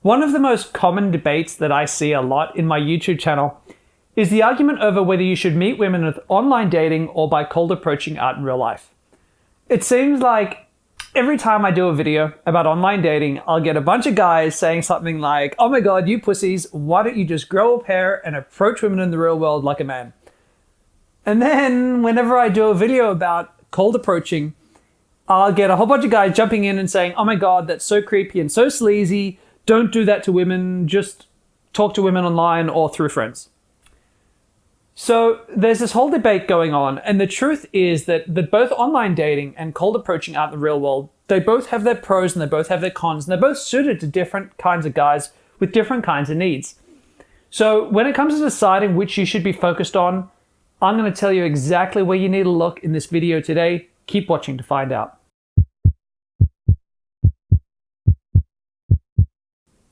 One of the most common debates that I see a lot in my YouTube channel is the argument over whether you should meet women with online dating or by cold approaching out in real life. It seems like every time I do a video about online dating, I'll get a bunch of guys saying something like, "Oh my God, you pussies, why don't you just grow a pair and approach women in the real world like a man?" And then whenever I do a video about cold approaching, I'll get a whole bunch of guys jumping in and saying, "Oh my God, that's so creepy and so sleazy. Don't do that to women. Just talk to women online or through friends." So there's this whole debate going on, and the truth is that both online dating and cold approaching out in the real world, they both have their pros and they both have their cons, and they're both suited to different kinds of guys with different kinds of needs. So when it comes to deciding which you should be focused on, I'm going to tell you exactly where you need to look in this video today. Keep watching to find out.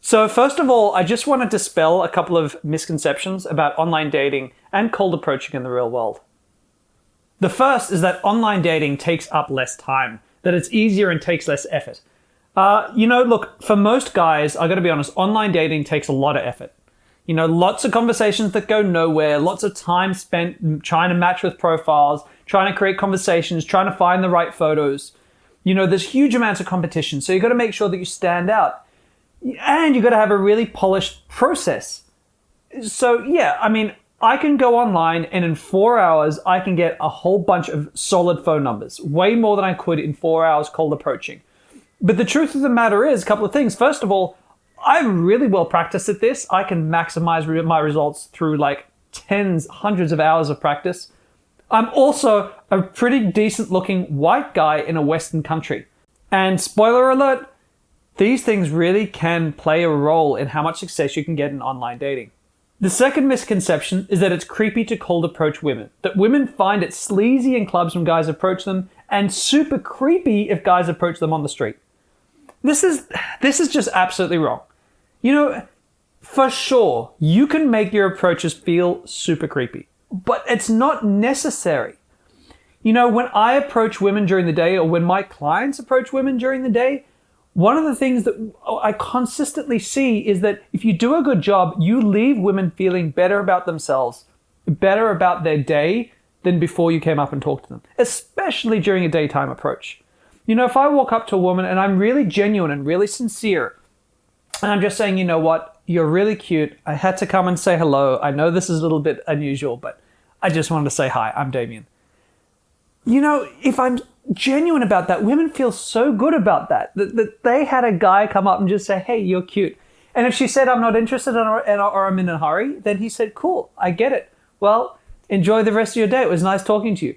So first of all, I just want to dispel a couple of misconceptions about online dating and cold approaching in the real world. The first is that online dating takes up less time, that it's easier and takes less effort. Look, for most guys, I got to be honest, online dating takes a lot of effort. Lots of conversations that go nowhere, lots of time spent trying to match with profiles, trying to create conversations, trying to find the right photos. There's huge amounts of competition, so you got to make sure that you stand out. And you got to have a really polished process. So yeah, I can go online and in 4 hours, I can get a whole bunch of solid phone numbers, way more than I could in 4 hours cold approaching. But the truth of the matter is a couple of things. First of all, I'm really well practiced at this. I can maximize my results through like hundreds of hours of practice. I'm also a pretty decent looking white guy in a Western country. And spoiler alert, these things really can play a role in how much success you can get in online dating. The second misconception is that it's creepy to cold approach women, that women find it sleazy in clubs when guys approach them and super creepy if guys approach them on the street. This is just absolutely wrong. For sure, you can make your approaches feel super creepy, but it's not necessary. When I approach women during the day or when my clients approach women during the day, one of the things that I consistently see is that if you do a good job, you leave women feeling better about themselves, better about their day than before you came up and talked to them, especially during a daytime approach. If I walk up to a woman and I'm really genuine and really sincere, and I'm just saying, "You know what, you're really cute. I had to come and say hello. I know this is a little bit unusual, but I just wanted to say hi. I'm Damien." If I'm genuine about that, women feel so good about that they had a guy come up and just say, "Hey, you're cute." And if she said, "I'm not interested," or "I'm in a hurry," then he said, "Cool, I get it. Well, enjoy the rest of your day. It was nice talking to you."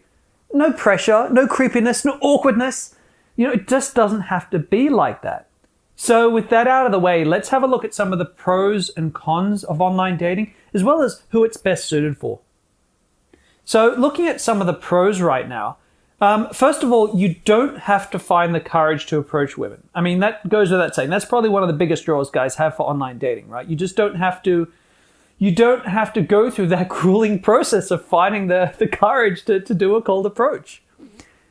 No pressure, no creepiness, no awkwardness. It just doesn't have to be like that. So with that out of the way, let's have a look at some of the pros and cons of online dating, as well as who it's best suited for. So looking at some of the pros right now, first of all, you don't have to find the courage to approach women. That goes without saying. That's probably one of the biggest draws guys have for online dating, right? You just don't have to go through that grueling process of finding the courage to do a cold approach.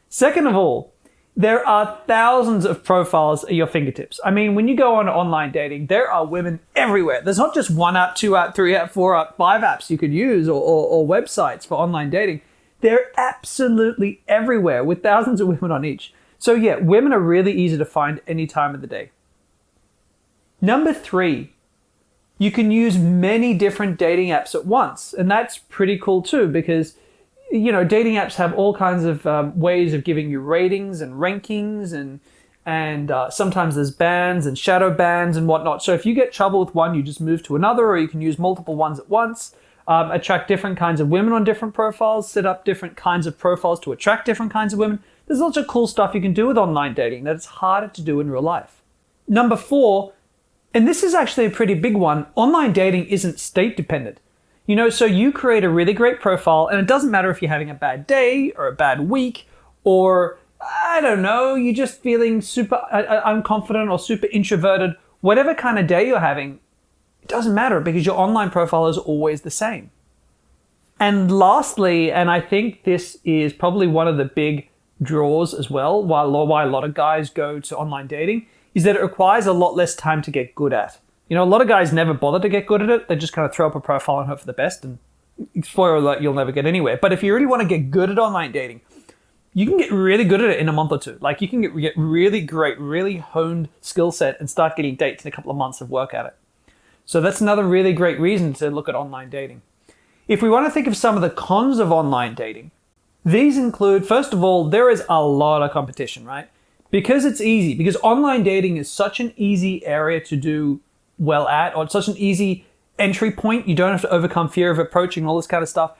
Second of all, there are thousands of profiles at your fingertips. When you go on online dating, there are women everywhere. There's not just 1 app, 2 app, 3 app, 4 app, 5 apps you could use or websites for online dating. They're absolutely everywhere with thousands of women on each. So yeah, women are really easy to find any time of the day. Number 3, you can use many different dating apps at once. And that's pretty cool too, because dating apps have all kinds of ways of giving you ratings and rankings, and sometimes there's bans and shadow bans and whatnot. So if you get trouble with one, you just move to another, or you can use multiple ones at once. Attract different kinds of women on different profiles, set up different kinds of profiles to attract different kinds of women. There's lots of cool stuff you can do with online dating that it's harder to do in real life. Number 4, and this is actually a pretty big one, online dating isn't state dependent. So you create a really great profile, and it doesn't matter if you're having a bad day or a bad week, or I don't know, you're just feeling super unconfident or super introverted, whatever kind of day you're having, it doesn't matter because your online profile is always the same. And lastly, and I think this is probably one of the big draws as well, why a lot of guys go to online dating, is that it requires a lot less time to get good at. You know, a lot of guys never bother to get good at it. They just kind of throw up a profile and hope for the best, and spoiler alert, you'll never get anywhere. But if you really want to get good at online dating, you can get really good at it in a month or two. Like, you can get really great, really honed skill set and start getting dates in a couple of months of work at it. So that's another really great reason to look at online dating. If we want to think of some of the cons of online dating, these include, first of all, there is a lot of competition, right? Because it's easy, because online dating is such an easy area to do well at, or it's such an easy entry point. You don't have to overcome fear of approaching, all this kind of stuff.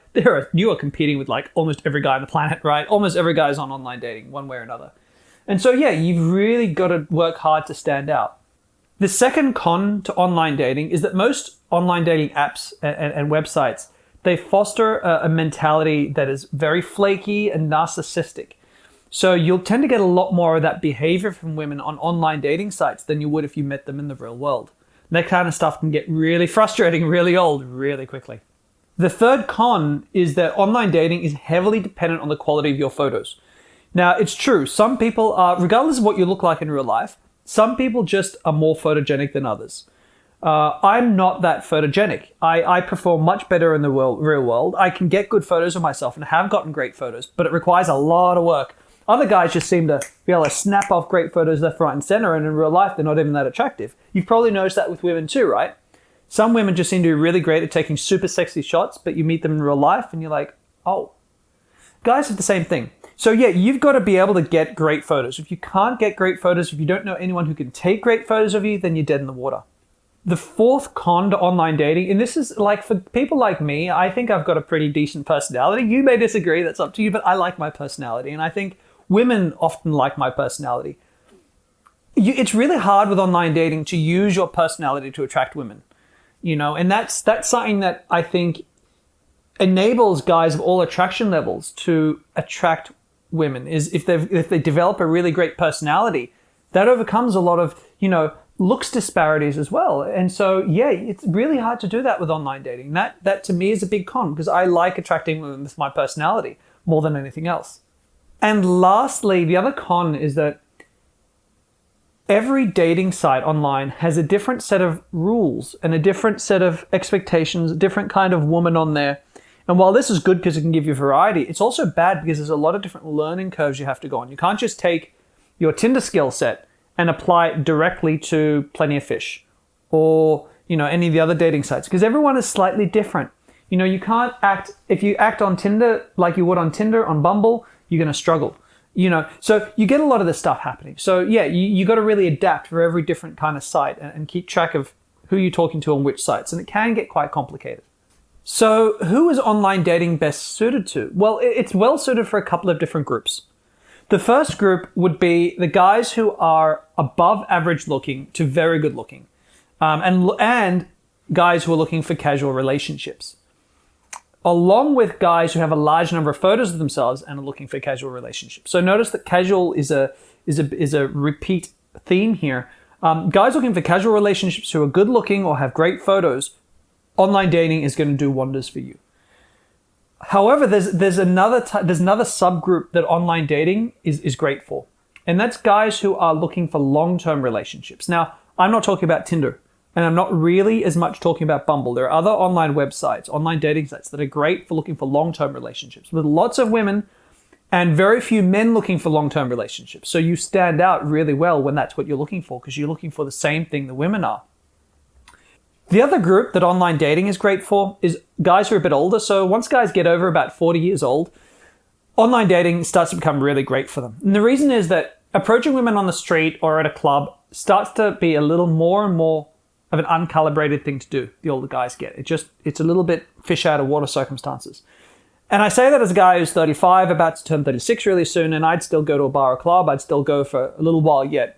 You are competing with like almost every guy on the planet, right? Almost every guy is on online dating one way or another. And so, yeah, you've really got to work hard to stand out. The second con to online dating is that most online dating apps and websites, they foster a mentality that is very flaky and narcissistic. So you'll tend to get a lot more of that behavior from women on online dating sites than you would if you met them in the real world. That kind of stuff can get really frustrating, really old, really quickly. The third con is that online dating is heavily dependent on the quality of your photos. Now, it's true. Some people are, regardless of what you look like in real life, some people just are more photogenic than others. I'm not that photogenic. I perform much better in the real world. I can get good photos of myself and have gotten great photos, but it requires a lot of work. Other guys just seem to be able to snap off great photos left, right, and center, and in real life, they're not even that attractive. You've probably noticed that with women too, right? Some women just seem to be really great at taking super sexy shots, but you meet them in real life and you're like, oh. Guys have the same thing. So yeah, you've got to be able to get great photos. If you can't get great photos, if you don't know anyone who can take great photos of you, then you're dead in the water. The fourth con to online dating, and this is like for people like me, I think I've got a pretty decent personality. You may disagree, that's up to you, but I like my personality, and I think women often like my personality. It's really hard with online dating to use your personality to attract women, you know, and that's something that I think enables guys of all attraction levels to attract women. Is if they develop a really great personality, that overcomes a lot of, you know, looks disparities as well. And so, yeah, it's really hard to do that with online dating. That to me is a big con, because I like attracting women with my personality more than anything else. And lastly, the other con is that every dating site online has a different set of rules and a different set of expectations, a different kind of woman on there. And while this is good because it can give you variety, it's also bad because there's a lot of different learning curves you have to go on. You can't just take your Tinder skill set and apply it directly to Plenty of Fish or, you know, any of the other dating sites, because everyone is slightly different. You know, you can't act, if you act on Tinder like you would on Tinder, on Bumble, you're going to struggle, you know. So you get a lot of this stuff happening. So yeah, you got to really adapt for every different kind of site and keep track of who you're talking to on which sites. And it can get quite complicated. So who is online dating best suited to? Well, it's well suited for a couple of different groups. The first group would be the guys who are above average looking to very good looking, and guys who are looking for casual relationships, along with guys who have a large number of photos of themselves and are looking for casual relationships. So notice that casual is a repeat theme here. Guys looking for casual relationships who are good looking or have great photos, online dating is going to do wonders for you. However, there's another subgroup that online dating is great for, and that's guys who are looking for long-term relationships. Now, I'm not talking about Tinder, and I'm not really as much talking about Bumble. There are other online websites, online dating sites that are great for looking for long-term relationships with lots of women and very few men looking for long-term relationships. So you stand out really well when that's what you're looking for, because you're looking for the same thing the women are. The other group that online dating is great for is guys who are a bit older. So once guys get over about 40 years old, online dating starts to become really great for them. And the reason is that approaching women on the street or at a club starts to be a little more and more of an uncalibrated thing to do the older guys get. It's a little bit fish out of water circumstances. And I say that as a guy who's 35, about to turn 36 really soon, and I'd still go to a bar or club. I'd still go for a little while yet.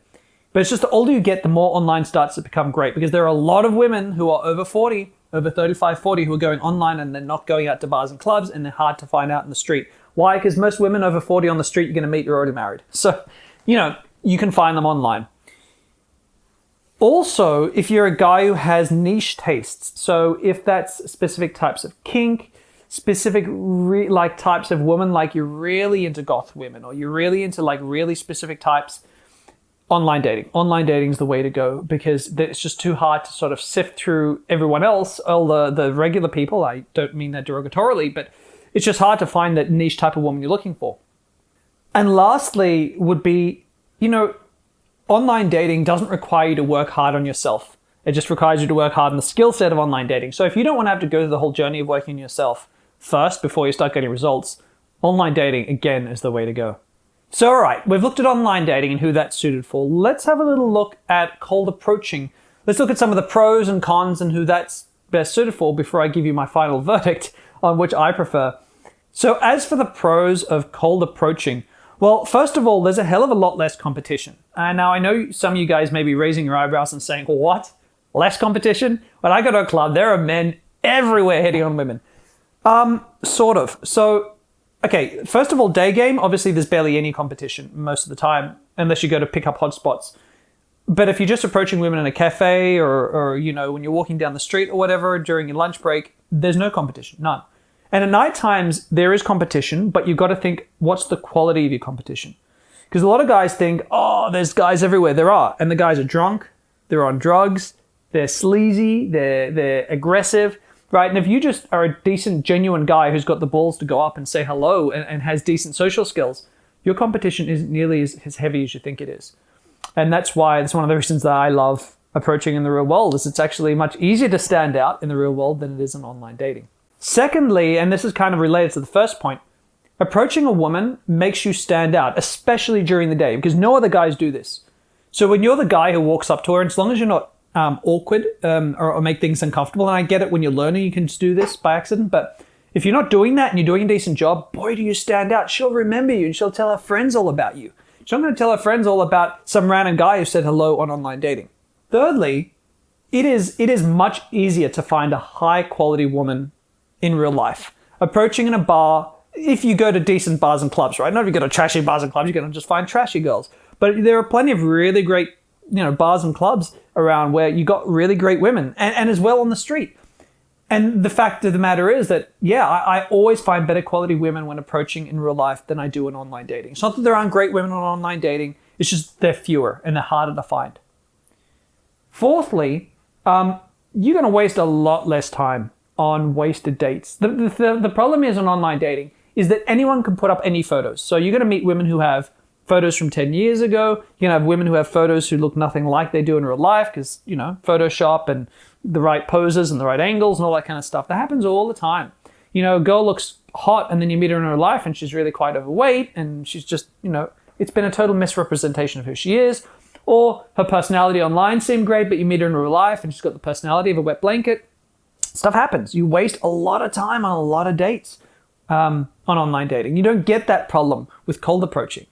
But it's just the older you get, the more online starts to become great, because there are a lot of women who are over 40, over 35, 40, who are going online and they're not going out to bars and clubs, and they're hard to find out in the street. Why? Because most women over 40 on the street you're going to meet, you're already married. So, you know, you can find them online. Also, if you're a guy who has niche tastes, so if that's specific types of kink, specific like types of women, like you're really into goth women, or you're really into like really specific types, online dating. Online dating is the way to go because it's just too hard to sort of sift through everyone else, all the regular people. I don't mean that derogatorily, but it's just hard to find that niche type of woman you're looking for. And lastly would be, online dating doesn't require you to work hard on yourself. It just requires you to work hard on the skill set of online dating. So if you don't want to have to go through the whole journey of working on yourself first before you start getting results, online dating, again, is the way to go. So, all right, we've looked at online dating and who that's suited for. Let's have a little look at cold approaching. Let's look at some of the pros and cons and who that's best suited for before I give you my final verdict on which I prefer. So as for the pros of cold approaching, well, first of all, there's a hell of a lot less competition. And now I know some of you guys may be raising your eyebrows and saying, what? Less competition? When I go to a club, there are men everywhere hitting on women. Sort of. So, okay, first of all, day game, obviously there's barely any competition most of the time, unless you go to pick up hotspots. But if you're just approaching women in a cafe or when you're walking down the street or whatever during your lunch break, there's no competition, none. And at night times, there is competition, but you've got to think, what's the quality of your competition? Because a lot of guys think, oh, there's guys everywhere. There are. And the guys are drunk, they're on drugs, they're sleazy, they're aggressive, right? And if you just are a decent, genuine guy who's got the balls to go up and say hello and has decent social skills, your competition isn't nearly as heavy as you think it is. And that's why it's one of the reasons that I love approaching in the real world, is it's actually much easier to stand out in the real world than it is in online dating. Secondly, and this is kind of related to the first point, approaching a woman makes you stand out, especially during the day, because no other guys do this. So when you're the guy who walks up to her, and as long as you're not awkward or make things uncomfortable, and I get it, when you're learning, you can just do this by accident, but if you're not doing that and you're doing a decent job, boy, do you stand out. She'll remember you and she'll tell her friends all about you. She's not going to tell her friends all about some random guy who said hello on online dating. Thirdly, it is much easier to find a high quality woman in real life. Approaching in a bar, if you go to decent bars and clubs, right? Not if you go to trashy bars and clubs, you're going to just find trashy girls. But there are plenty of really great, bars and clubs around where you got really great women and as well on the street. And the fact of the matter is that, I always find better quality women when approaching in real life than I do in online dating. It's not that there aren't great women on online dating, it's just they're fewer and they're harder to find. Fourthly, you're going to waste a lot less time on wasted dates. The problem is on online dating is that anyone can put up any photos. So you're going to meet women who have photos from 10 years ago. You're going to have women who have photos who look nothing like they do in real life because, Photoshop and the right poses and the right angles and all that kind of stuff. That happens all the time. A girl looks hot and then you meet her in real life and she's really quite overweight and she's just, it's been a total misrepresentation of who she is. Or her personality online seemed great, but you meet her in real life and she's got the personality of a wet blanket. Stuff happens. You waste a lot of time on a lot of dates on online dating. You don't get that problem with cold approaching.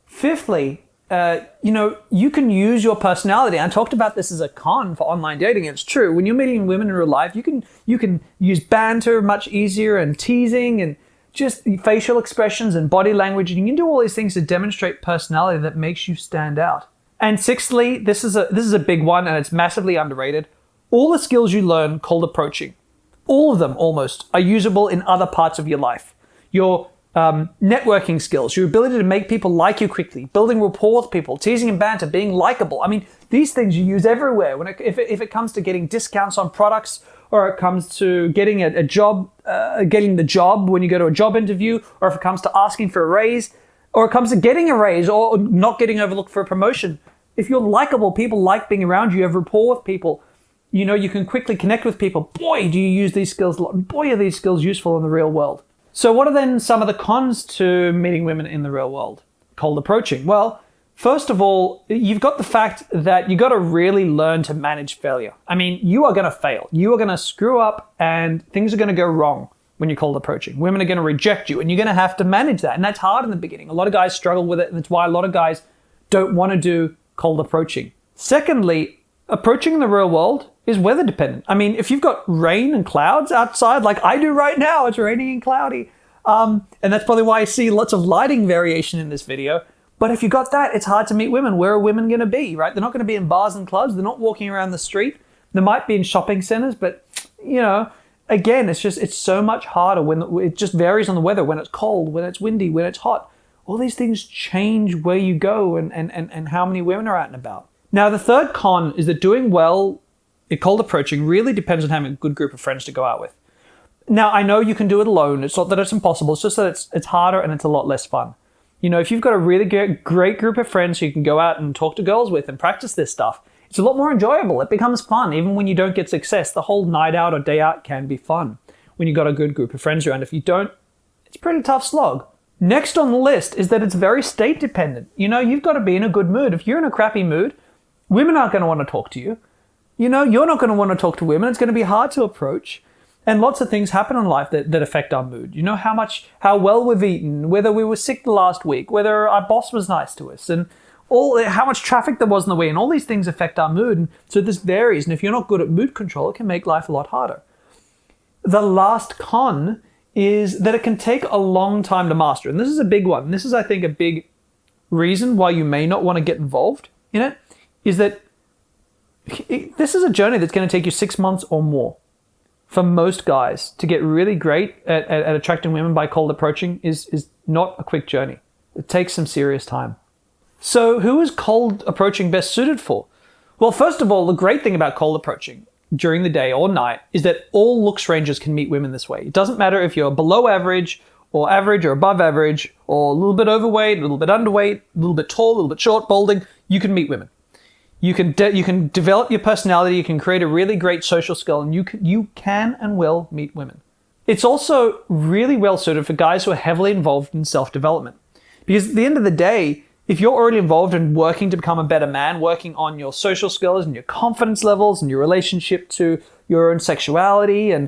Fifthly, you can use your personality. I talked about this as a con for online dating. It's true. When you're meeting women in real life, you can use banter much easier and teasing and just facial expressions and body language. And you can do all these things to demonstrate personality that makes you stand out. And sixthly, this is a big one and it's massively underrated. All the skills you learn cold approaching, all of them almost, are usable in other parts of your life. Your networking skills, your ability to make people like you quickly, building rapport with people, teasing and banter, being likable. I mean, these things you use everywhere. If it comes to getting discounts on products, or it comes to getting a job, getting the job when you go to a job interview, or if it comes to asking for a raise, or it comes to getting a raise or not getting overlooked for a promotion. If you're likable, people like being around you, you have rapport with people. You can quickly connect with people. Boy, do you use these skills a lot. Boy, are these skills useful in the real world. So what are then some of the cons to meeting women in the real world? Cold approaching. Well, first of all, you've got the fact that you got to really learn to manage failure. I mean, you are going to fail. You are going to screw up and things are going to go wrong when you're cold approaching. Women are going to reject you and you're going to have to manage that. And that's hard in the beginning. A lot of guys struggle with it, and that's why a lot of guys don't want to do cold approaching. Secondly, approaching in the real world is weather dependent. I mean, if you've got rain and clouds outside, like I do right now, it's raining and cloudy. And that's probably why I see lots of lighting variation in this video. But if you got that, it's hard to meet women. Where are women going to be, right? They're not going to be in bars and clubs. They're not walking around the street. They might be in shopping centers, but again, it's so much harder when it just varies on the weather, when it's cold, when it's windy, when it's hot. all these things change where you go and how many women are out and about. Now, the third con is that doing well at cold approaching really depends on having a good group of friends to go out with. Now, I know you can do it alone. It's not that it's impossible. It's just that it's harder and it's a lot less fun. You know, if you've got a really great group of friends who you can go out and talk to girls with and practice this stuff, it's a lot more enjoyable. It becomes fun. Even when you don't get success, the whole night out or day out can be fun when you've got a good group of friends around. If you don't, it's a pretty tough slog. Next on the list is that it's very state dependent. You know, you've got to be in a good mood. If you're in a crappy mood, women aren't going to want to talk to you. You know, you're not going to want to talk to women. It's going to be hard to approach. And lots of things happen in life that affect our mood. You know, how well we've eaten, whether we were sick the last week, whether our boss was nice to us, and how much traffic there was in the way. And all these things affect our mood. And so this varies. And if you're not good at mood control, it can make life a lot harder. The last con is that it can take a long time to master. And this is a big one. This is, I think, a big reason why you may not want to get involved in it, is that this is a journey that's going to take you 6 months or more. For most guys, to get really great at attracting women by cold approaching is not a quick journey. It takes some serious time. So who is cold approaching best suited for? Well, first of all, the great thing about cold approaching during the day or night is that all looks ranges can meet women this way. It doesn't matter if you're below average or above average or a little bit overweight, a little bit underweight, a little bit tall, a little bit short, balding, you can meet women. You can develop your personality, you can create a really great social skill, and you can and will meet women. It's also really well suited for guys who are heavily involved in self-development. Because at the end of the day, if you're already involved in working to become a better man, working on your social skills and your confidence levels and your relationship to your own sexuality and,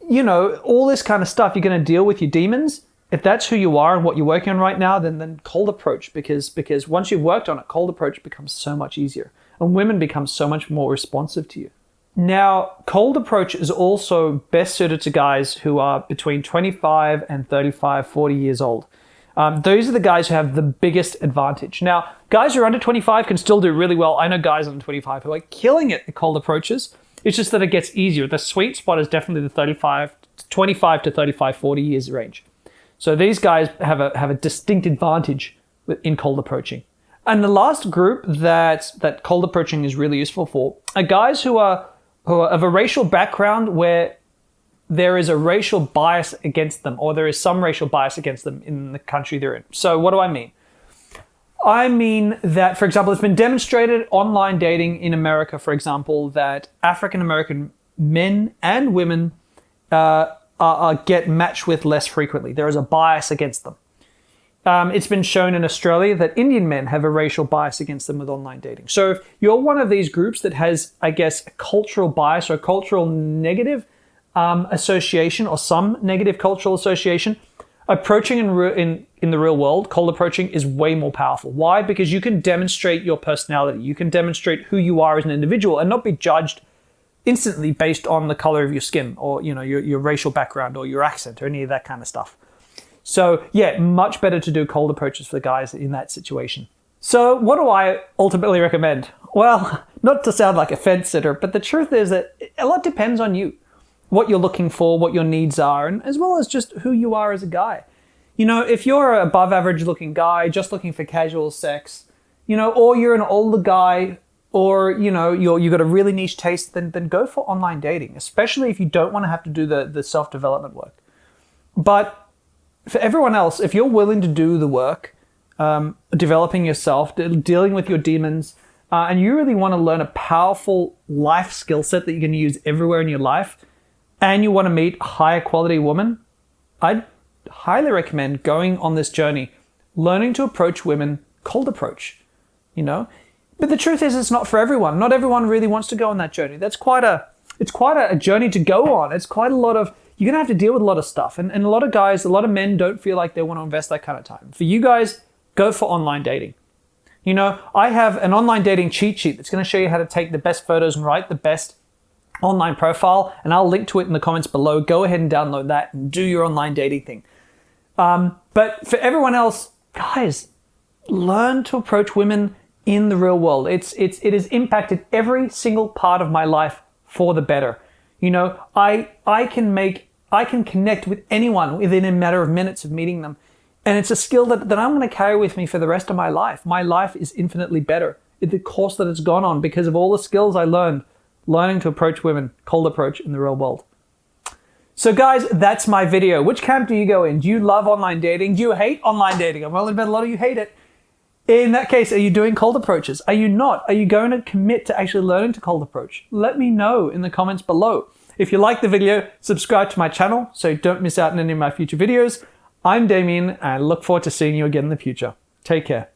you know, all this kind of stuff, you're going to deal with your demons. If that's who you are and what you're working on right now, then cold approach, because once you've worked on it, cold approach becomes so much easier and women become so much more responsive to you. Now, cold approach is also best suited to guys who are between 25 and 35, 40 years old. Those are the guys who have the biggest advantage. Now, guys who are under 25 can still do really well. I know guys under 25 who are killing it at cold approaches. It's just that it gets easier. The sweet spot is definitely the 25 to 35, 40 years range. So these guys have a distinct advantage in cold approaching. And the last group that cold approaching is really useful for are guys who are of a racial background where there is a racial bias against them, or there is some racial bias against them in the country they're in. So what do I mean? I mean that, for example, it's been demonstrated online dating in America, for example, that African American men and women get matched with less frequently. There is a bias against them. It's been shown in Australia that Indian men have a racial bias against them with online dating. So if you're one of these groups that has, I guess, a cultural bias or a cultural negative association or some negative cultural association, approaching in the real world, cold approaching is way more powerful. Why? Because you can demonstrate your personality. You can demonstrate who you are as an individual and not be judged instantly based on the color of your skin or, you know, your racial background or your accent or any of that kind of stuff. So yeah, much better to do cold approaches for the guys in that situation. So what do I ultimately recommend? Well, not to sound like a fence sitter, but the truth is that a lot depends on you. What you're looking for, what your needs are, and as well as just who you are as a guy. You know, if you're an above average looking guy, just looking for casual sex, you know, or you're an older guy, or, you know, you've got a really niche taste, then go for online dating, especially if you don't want to have to do the self-development work. But for everyone else, if you're willing to do the work, developing yourself, dealing with your demons, and you really want to learn a powerful life skill set that you can use everywhere in your life, and you want to meet a higher quality woman, I'd highly recommend going on this journey, learning to approach women cold approach, you know? But the truth is, it's not for everyone. Not everyone really wants to go on that journey. It's quite a journey to go on. It's quite a lot of, you're going to have to deal with a lot of stuff. And a lot of guys, a lot of men don't feel like they want to invest that kind of time. For you guys, go for online dating. You know, I have an online dating cheat sheet that's going to show you how to take the best photos and write the best online profile, and I'll link to it in the comments below. Go ahead and download that and do your online dating thing. But for everyone else, guys, learn to approach women in the real world. It has impacted every single part of my life for the better. You know, I can connect with anyone within a matter of minutes of meeting them. And it's a skill that I'm going to carry with me for the rest of my life. My life is infinitely better in the course that it's gone on because of all the skills I learned learning to approach women, cold approach in the real world. So guys, that's my video. Which camp do you go in? Do you love online dating? Do you hate online dating? I'm willing to bet a lot of you hate it. In that case, are you doing cold approaches? Are you not? Are you going to commit to actually learning to cold approach? Let me know in the comments below. If you like the video, subscribe to my channel so you don't miss out on any of my future videos. I'm Damien and I look forward to seeing you again in the future. Take care.